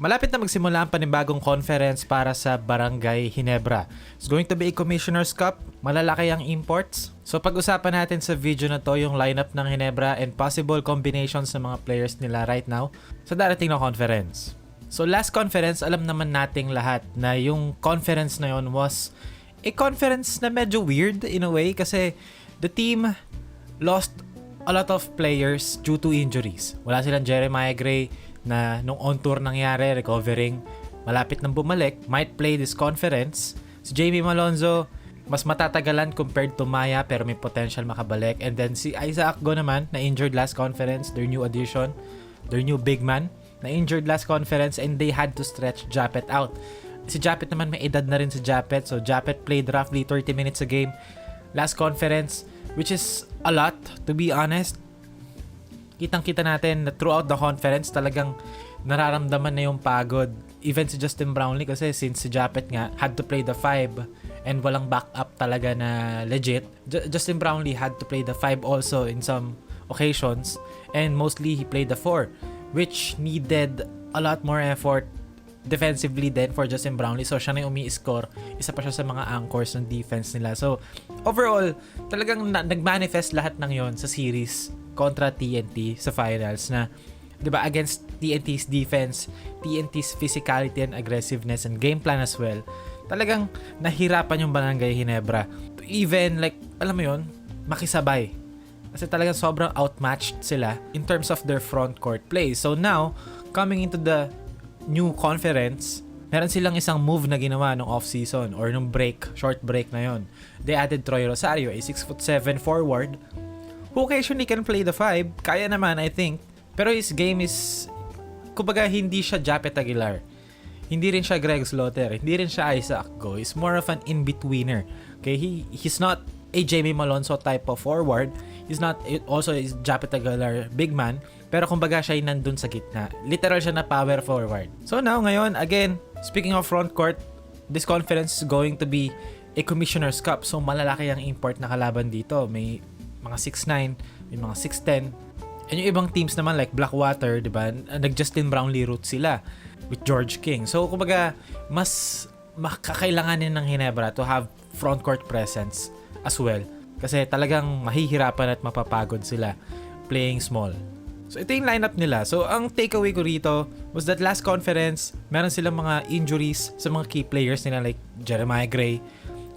Malapit na magsimula ang panibagong conference para sa Barangay Ginebra. It's going to be a Commissioner's Cup. Malalaki ang imports. So pag-usapan natin sa video na to yung lineup ng Ginebra and possible combinations ng mga players nila right now sa darating na conference. So last conference, alam naman nating lahat na yung conference na yon was a conference na medyo weird in a way kasi the team lost a lot of players due to injuries. Wala silang Jeremiah Gray na nung on tour nangyari, recovering, malapit nang bumalik, might play this conference. Si 𝗵𝗵 Malonzo, mas matatagalan compared to Maya pero may potential makabalik. And then si 𝗧𝗏𝗏 naman, na injured last conference, their new addition, their new big man, na injured last conference and they had to stretch 𝗵𝗏𝗏 out. Si 𝗵𝗏𝗏 naman may edad na rin si 𝗵𝗏𝗏, so 𝗵𝗏𝗏 played roughly 30 minutes a game last conference, which is a lot to be honest. Kitang-kita natin na throughout the conference talagang nararamdaman na yung pagod. Even si Justin Brownlee kasi since si 𝗵𝗏𝗏 nga had to play the 5 and walang backup talaga na legit. Justin Brownlee had to play the 5 also in some occasions and mostly he played the 4 which needed a lot more effort defensively then for Justin Brownlee. So siya na yung umi-score. Isa pa siya sa mga anchors ng defense nila. So overall, talagang nag-manifest lahat ng yon sa series kontra TNT sa finals na 'di ba against TNT's defense, TNT's physicality and aggressiveness and game plan as well. Talagang nahirapan yung Barangay Ginebra to even like alam mo yon, makisabay. Kasi talagang sobrang outmatched sila in terms of their front court play. So now, coming into the new conference, meron silang isang move na ginawa nung off-season or nung break, short break na yon. They added Troy Rosario, a 6'7" forward who occasionally can play the 5. Kaya naman, I think. Pero his game is, kumbaga, hindi siya 𝗵𝗏𝗏 Aguilar. Hindi rin siya Greg Slaughter. Hindi rin siya 𝗧𝗏𝗏𝗏. He's more of an in-betweener. Okay? He's not a 𝗵𝗵 Malonzo type of forward. He's not also is 𝗵𝗏𝗏 Aguilar big man. Pero kumbaga siya ay nandun sa gitna. Literal siya na power forward. So now, ngayon, again, speaking of front court, this conference is going to be a Commissioner's Cup. So malalaki ang import na kalaban dito. May mga 6'9", may mga 6'10". And yung ibang teams naman like Blackwater, di ba? Nag-Justin Brownlee route sila with George King. So kumbaga, mas makakailanganin ng Ginebra to have front court presence as well. Kasi talagang mahihirapan at mapapagod sila playing small. So ito yung lineup nila. So ang takeaway ko rito was that last conference, meron silang mga injuries sa mga key players nila like Jeremiah Gray,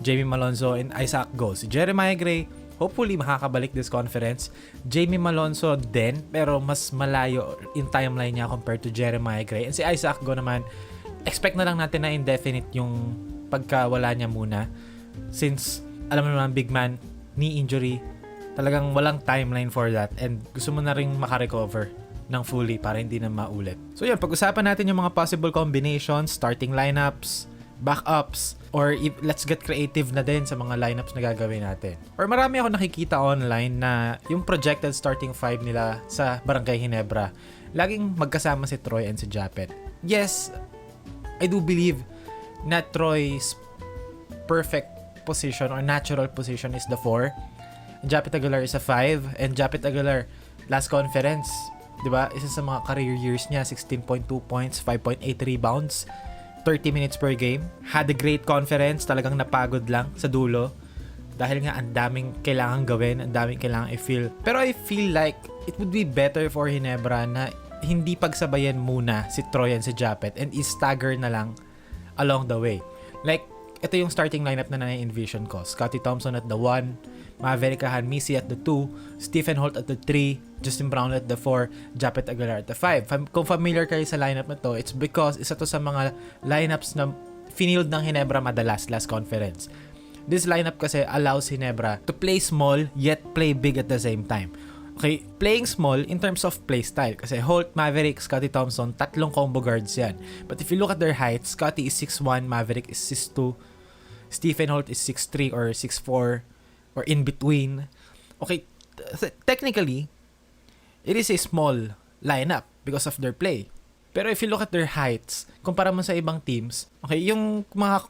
𝗵𝗵 Malonzo, and 𝗧𝗏𝗏𝗏. Si Jeremiah Gray, hopefully makakabalik this conference. 𝗵𝗵 Malonzo din, pero mas malayo in timeline niya compared to Jeremiah Gray. And si 𝗧𝗏𝗏𝗏 naman, expect na lang natin na indefinite yung pagkawala niya muna. Since, alam mo naman, big man, knee injury, talagang walang timeline for that. And gusto mo na rin makarecover ng fully para hindi na maulit. So yun, pag-usapan natin yung mga possible combinations, starting lineups, backups, or let's get creative na din sa mga lineups na gagawin natin. Or marami ako nakikita online na yung projected starting 5 nila sa Barangay Ginebra, laging magkasama si Troy and si 𝗵𝗏𝗏𝗏. Yes, I do believe na Troy's perfect position or natural position is the 4. 𝗵𝗏𝗏𝗏 Aguilar is a 5. And 𝗵𝗏𝗏𝗏𝗏 Aguilar, last conference, diba? Isa sa mga career years niya, 16.2 points, 5.8 rebounds, 30 minutes per game. Had a great conference, talagang napagod lang sa dulo. Dahil nga ang daming kailangan gawin, ang daming kailangan i-feel. Pero I feel like it would be better for Ginebra na hindi pagsabayan muna si Troy and si 𝗵𝗏𝗏𝗏 and i-stagger na lang along the way. Like, ito yung starting lineup na na-envision ko. Scottie Thompson at the 1, Maverick 𝗵𝗏𝗏𝗏𝗏 at the 2, Stephen Holt at the 3, Justin Brownlee at the 4, 𝗵𝗏𝗏𝗏𝗏 Aguilar at the 5. Kung familiar kayo sa lineup na to, it's because isa to sa mga lineups na finield ng Ginebra madalas last conference. This lineup kasi allows Ginebra to play small yet play big at the same time. Okay, playing small in terms of play style kasi Holt, Maverick, Scottie Thompson, tatlong combo guards yan. But if you look at their height, Scottie is 6'1", Maverick is 6'2", Stephen Holt is 6'3" or 6'4", or in between. Okay, technically, it is a small lineup because of their play. Pero if you look at their heights, kumpara mo sa ibang teams, okay, yung mga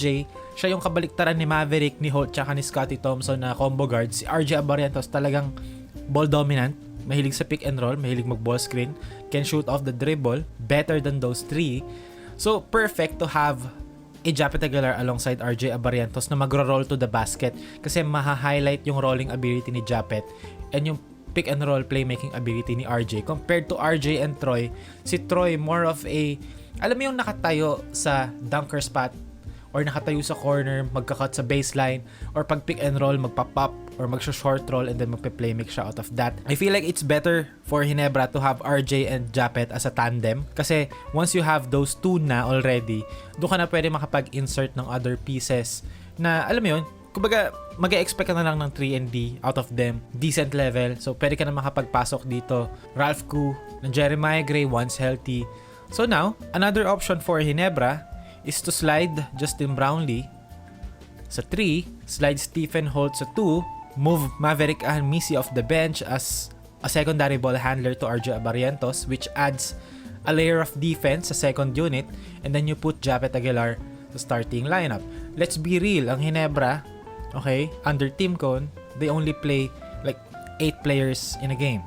RJ, siya yung kabaliktaran ni Maverick, ni Holt, tsaka ni Scottie Thompson na combo guard. Si 𝗪cie𝗵𝗵𝗵𝗵𝗵 talagang ball dominant, mahilig sa pick and roll, mahilig mag-ball screen, can shoot off the dribble, better than those three. So, perfect to have 𝗵𝗵𝗵𝗵𝗵 alongside 𝗪cie𝗵𝗵𝗵𝗵 to magro-roll to the basket kasi maha-highlight yung rolling ability ni 𝗵𝗵 and yung pick and roll playmaking ability ni RJ. Compared to RJ and Troy, si Troy more of a, alam mo yung nakatayo sa dunker spot or nakatayo sa corner, magka-cut sa baseline, or pag pick and roll, magpa-pop or magsho-short roll and then magpe-playmake siya out of that. I feel like it's better for Ginebra to have RJ and 𝗵𝗵 as a tandem kasi once you have those two na already, doon ka na pwede makapag-insert ng other pieces na, alam mo yun, kumbaga, mag-e-expect ka na lang ng 3&D out of them, decent level. So, pwede ka na makapagpasok dito. 𝗪𝗪𝗀 ng Jeremiah Gray once healthy. So now, another option for Ginebra is to slide Justin Brownlee sa 3, slide Stephen Holt sa 2, move Maverick 𝗪𝗪𝗻𝗍 off the bench as a secondary ball handler to 𝗪cie𝗵𝗵𝗵𝗵𝗵, which adds a layer of defense sa second unit, and then you put 𝗵𝗵 Aguilar sa starting lineup. Let's be real, ang Ginebra, okay, under Team Con, they only play like 8 players in a game.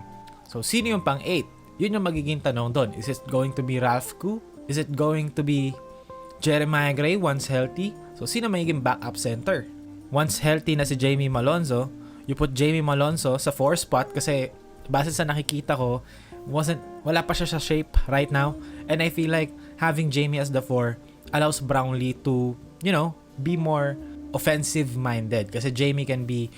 So, sino yung pang 8? Yun yung magiging tanong doon. Is it going to be 𝗪𝗪𝗀? Is it going to be Jeremiah Gray once healthy? So, sino magiging backup center? Once healthy na si Jaime Malonzo, you put Jaime Malonzo sa 4 spot kasi base sa nakikita ko, wala pa siya sa shape right now. And I feel like having Jaime as the 4 allows Brownlee to, you know, be more offensive-minded kasi Jaime can be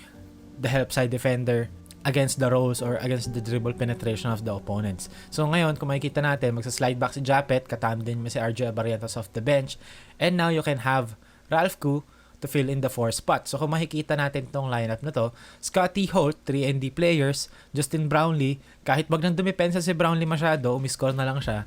the help side defender against the rolls or against the dribble penetration of the opponents. So ngayon, kung makikita natin, magsa-slide back si 𝗵𝗵, katandem mo si 𝗪cie𝗵𝗵𝗵𝗵𝗵 off the bench, and now you can have 𝗪𝗪𝗀 to fill in the 4 spot. So kung makikita natin itong lineup na to, Scottie Holt, 3&D players, Justin Brownlee, kahit wag nang dumipensa si Brownlee masyado, umiscore na lang siya.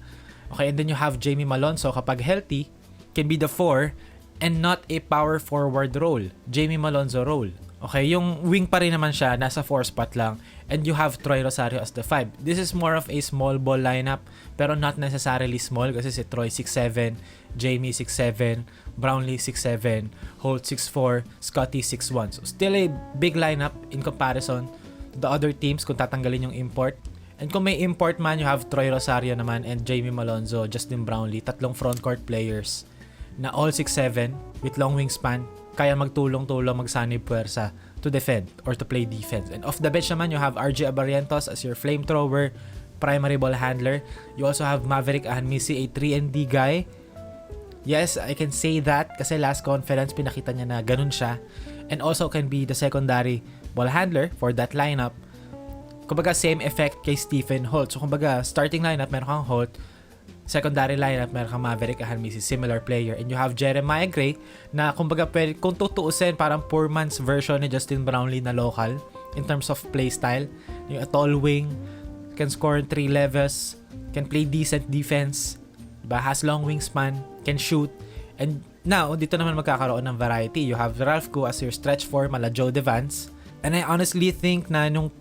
Okay, and then you have Jaime Malonzo, kapag healthy, can be the 4 and not a power forward role. Jaime Malonzo role. Okay, yung wing pa rin naman siya, nasa 4 spot lang. And you have Troy Rosario as the 5. This is more of a small ball lineup, pero not necessarily small kasi si Troy 6'7", Jamie 6'7", Brownlee 6'7", Holt 6'4", Scotty 6'1". So still a big lineup in comparison to the other teams kung tatanggalin yung import. And kung may import man, you have Troy Rosario naman and Jamie Malonzo, Justin Brownlee, tatlong frontcourt players na all 6'7", with long wingspan, kaya magtulong-tulong, magsanib puwersa to defend or to play defense. And off the bench naman, you have 𝗪cie𝗵𝗵𝗵𝗵𝗵 as your flamethrower, primary ball handler. You also have Maverick 𝗪𝗵𝗵𝗵𝗵𝗵, a 3&D guy. Yes, I can say that kasi last conference pinakita niya na ganun siya. And also can be the secondary ball handler for that lineup. Kumbaga same effect kay Stephen Holt. So kumbaga starting lineup meron kang Holt, secondary lineup meron kang Maverick 𝗪𝗵𝗵𝗵𝗵𝗵, similar player. And you have Jeremiah Gray na kumbaga kung tutuusin parang poor man's version ni Justin Brownlee na local in terms of play style. Yung a tall wing, can score in 3 levels, can play decent defense, diba? Has long wingspan, can shoot. And now, dito naman magkakaroon ng variety. You have 𝗪𝗪_𝗀 as your stretch 4 mala Joe Devance. And I honestly think na yung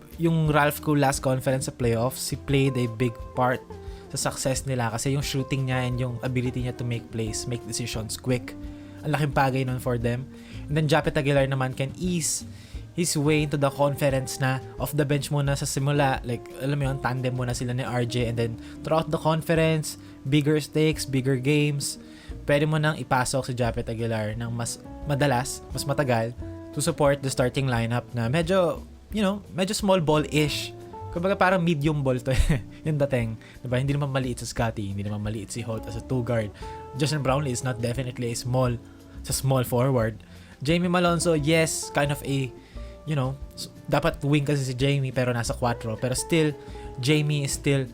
𝗪𝗪_𝗀 last conference sa playoffs, he played a big part sa success nila kasi yung shooting niya and yung ability niya to make plays, make decisions quick. Ang laking bagay nun for them. And then 𝗵𝗵𝗵𝗵𝗵 naman can ease his way into the conference na off the bench muna sa simula. Like, alam mo yun, tandem muna sila ni RJ, and then throughout the conference, bigger stakes, bigger games, pwede mo nang ipasok si 𝗵𝗵𝗵𝗵𝗵 ng mas madalas, mas matagal to support the starting lineup na medyo, medyo small ball-ish. Kumbaga parang medium ball to yung dating. Diba? Hindi naman maliit sa Scotty, hindi naman maliit si Holt as a 2 guard. Justin Brownlee is not definitely a small forward. Jamie Malonzo, yes, kind of a, dapat wing kasi si Jamie pero nasa 4. Pero still, Jamie is still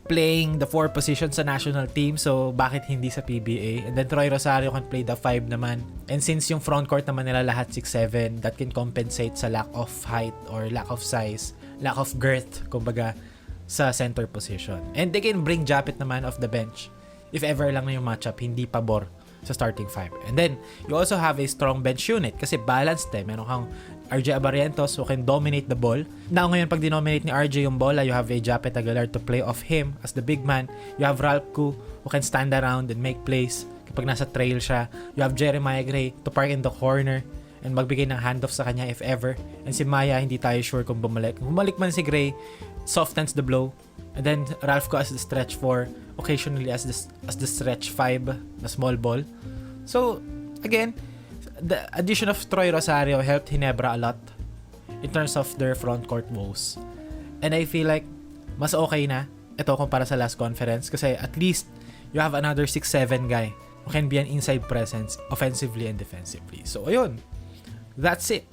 playing the 4 positions sa national team, so bakit hindi sa PBA? And then Troy Rosario can play the 5 naman. And since yung frontcourt naman nila lahat 6'7", that can compensate sa lack of height or lack of size, lack of girth, kumbaga, sa center position. And they can bring Japet naman off the bench if ever lang na yung matchup hindi pabor sa starting 5. And then, you also have a strong bench unit kasi balanced meron kang RJ Abarrientos who can dominate the ball. Now ngayon pag dinominate ni RJ yung bola, you have a 𝗵𝗵𝗵𝗵𝗵𝗵 to play off him as the big man. You have 𝗪𝗪_𝗀 who can stand around and make plays kapag nasa trail siya. You have Jeremiah Gray to park in the corner and magbigay ng handoff sa kanya if ever. And si Maya, hindi tayo sure kung bumalik. Kung bumalik man si Gray, softens the blow. And then 𝗪𝗪_𝗀 as the stretch 4, occasionally as the stretch 5 na small ball. So again, the addition of Troy Rosario helped Ginebra a lot in terms of their front court woes. And I feel like mas okay na ito kumpara sa last conference kasi at least you have another 6'7" guy who can be an inside presence offensively and defensively. So ayun, that's it.